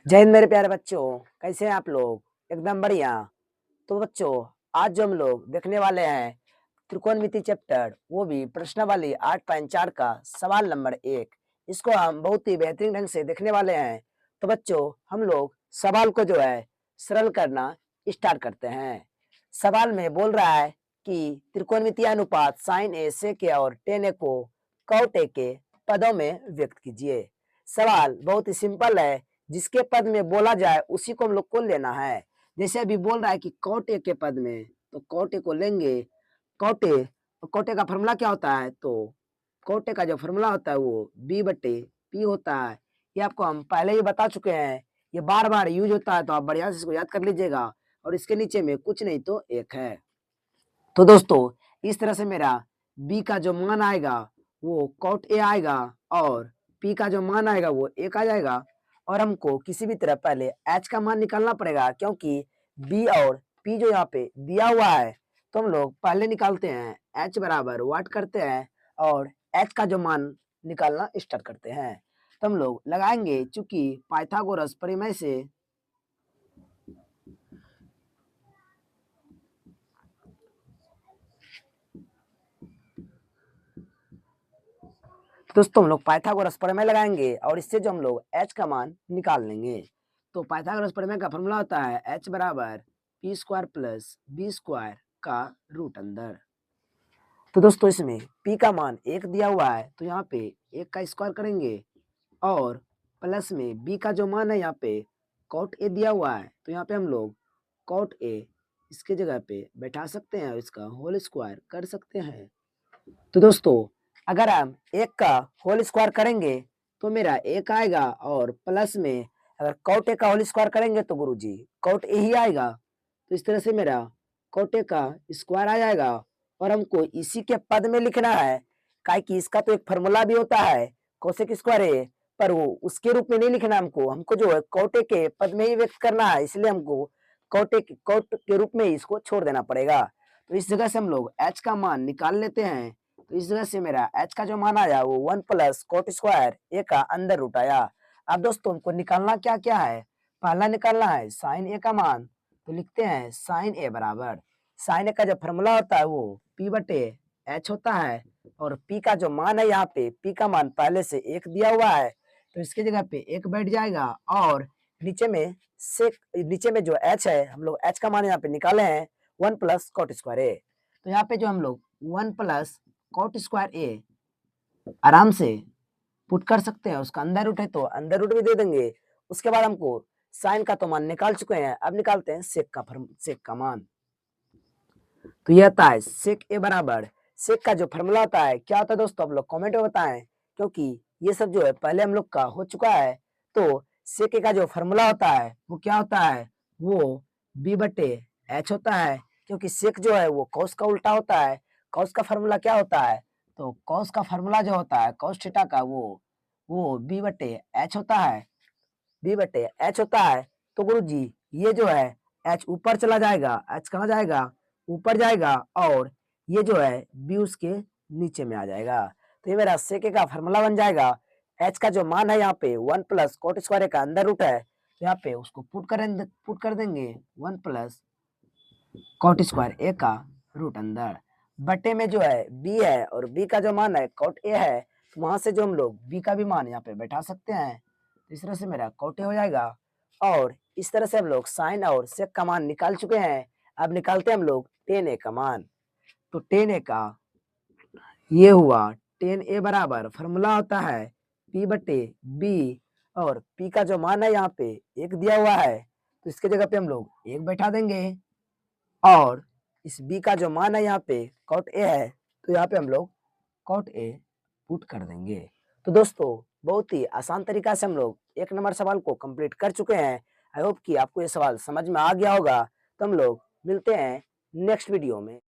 जय हिंद मेरे प्यारे बच्चों। कैसे हैं आप लोग? एकदम बढ़िया। तो बच्चों, आज जो हम लोग देखने वाले हैं त्रिकोणमिति चैप्टर, वो भी प्रश्नावली 8.4 का सवाल नंबर 1। इसको हम बहुत ही बेहतरीन ढंग से देखने वाले हैं। तो बच्चों, हम लोग सवाल को जो है सरल करना स्टार्ट करते हैं। सवाल में बोल रहा है कि त्रिकोणमितीय अनुपात साइन ए सेक ए और टेन ए को कॉट ए के पदों में व्यक्त कीजिए। सवाल बहुत ही सिंपल है, जिसके पद में बोला जाए उसी को हम लोग को लेना है। जैसे अभी बोल रहा है कि कॉट ए के पद में, तो कॉट ए को लेंगे। कॉटे कॉटे का फॉर्मूला क्या होता है? तो कॉटे का जो फॉर्मूला होता है वो बी बटे पी होता है। ये आपको हम पहले ही बता चुके हैं, ये बार बार यूज होता है, तो आप बढ़िया से इसको याद कर लीजिएगा। और इसके नीचे में कुछ नहीं तो एक है। तो दोस्तों, इस तरह से मेरा बी का जो मान आएगा वो कॉट ए आएगा, और पी का जो मान आएगा वो एक आ जाएगा। और हमको किसी भी तरह पहले एच का मान निकालना पड़ेगा, क्योंकि बी और पी जो यहाँ पे दिया हुआ है, तो हम लोग पहले निकालते हैं। एच बराबर वाट करते हैं और एच का जो मान निकालना स्टार्ट करते हैं। तो हम लोग लगाएंगे, चूंकि पाइथागोरस प्रमेय से दोस्तों हम लोग पाइथागोरस प्रमेय लगाएंगे और इससे जो हम लोग एच का मान निकाल लेंगे। तो पाइथागोरस प्रमेय का फॉर्मूला होता है एच बराबर p square plus b square का रूट अंदर। तो दोस्तों, इसमें पी का मान एक दिया हुआ है, तो यहाँ पे एक का स्क्वायर करेंगे, और प्लस में बी का जो मान है यहाँ पे कॉट ए दिया हुआ है, तो यहाँ पे हम लोग कॉट ए इसके जगह पे बैठा सकते हैं और इसका होल स्क्वायर कर सकते हैं। तो दोस्तों, अगर हम एक का होल स्क्वायर करेंगे तो मेरा एक आएगा, और प्लस में अगर कॉट ए का होल स्क्वायर करेंगे तो गुरुजी कॉट ए ही आएगा। तो इस तरह से मेरा कॉट ए का स्क्वायर आ जाएगा, और हमको इसी के पद में लिखना है। काहे कि इसका तो एक फॉर्मूला भी होता है कोसेक स्क्वायर ए, पर वो उसके रूप में नहीं लिखना हमको जो है कॉट ए के पद में ही व्यक्त करना है, इसलिए हमको कॉट के रूप में ही इसको छोड़ देना पड़ेगा। तो इस जगह से हम लोग एच का मान निकाल लेते हैं। तो इस वजह से मेरा एच का जो मान आया वो 1 प्लस कोट स्क्वायर ए का अंदर रूट आया। अब दोस्तों, हमको निकालना क्या क्या है? पहला निकालना है साइन ए का मान। तो लिखते हैं साइन ए बराबर, साइन ए का जो फॉर्मूला होता है वो पी बटे एच होता है, और पी का जो मान है यहाँ पे पी का मान पहले से एक दिया हुआ है, तो इसके जगह पे एक बैठ जाएगा, और नीचे में नीचे में जो एच है, हम लोग एच का मान यहाँ पे निकाले हैं 1 प्लस कोट स्क्वायर ए। तो यहाँ पे जो हम लोग 1 प्लस कॉट स्क्वायर ए आराम से पुट कर सकते हैं। उसका अंदर रूट है तो अंदर रूट भी दे देंगे। उसके बाद हमको साइन का तो मान निकाल चुके हैं, अब निकालते हैं सेक का मान। तो ये आता है सेक ए बराबर, सेक का जो फॉर्मूला होता है क्या होता है दोस्तों, आप लोग कमेंट में बताएं, क्योंकि ये सब जो है पहले हम लोग का हो चुका है। तो सेक ए का जो फॉर्मूला होता है वो क्या होता है? वो बी बटे एच होता है, क्योंकि सेक जो है वो कॉस का उल्टा होता है। कॉस का फॉर्मूला क्या होता है? तो कॉस का फॉर्मूला जो होता है कॉस थीटा का, वो बी बटे एच होता है। बी बटे एच होता है। तो गुरु जी, ये जो है एच ऊपर चला जाएगा, एच कहाँ जाएगा? ऊपर जाएगा, और ये जो है बी उसके नीचे में आ जाएगा। तो ये मेरा सेके का फार्मूला बन जाएगा। एच का जो मान है यहाँ पे 1 प्लस कोट स्क्वायर का अंदर रूट है, तो यहाँ पे उसको पुट कर देंगे 1 प्लस कोट स्क्वायर ए का रूट अंदर। बटे में जो है बी है, और बी का जो मान है कोट ए है, तो वहां से जो हम लोग बी का भी मान यहाँ पे बैठा सकते हैं। तो इस तरह से मेरा कोट ए हो जाएगा, और इस तरह से हम लोग साइन और सेक का मान निकाल चुके हैं। अब निकालते हैं हम लोग टेन ए का मान। तो टेन ए का ये हुआ, टेन ए बराबर फॉर्मूला होता है पी बटे बी, और पी का जो मान है यहाँ पे एक दिया हुआ है, तो इसके जगह पे हम लोग एक बैठा देंगे, और इस बी का जो मान है यहाँ पे कॉट ए है, तो यहाँ पे हम लोग कॉट ए पुट कर देंगे। तो दोस्तों, बहुत ही आसान तरीका से हम लोग एक नंबर सवाल को कंप्लीट कर चुके हैं। आई होप कि आपको ये सवाल समझ में आ गया होगा। तो हम लोग मिलते हैं नेक्स्ट वीडियो में।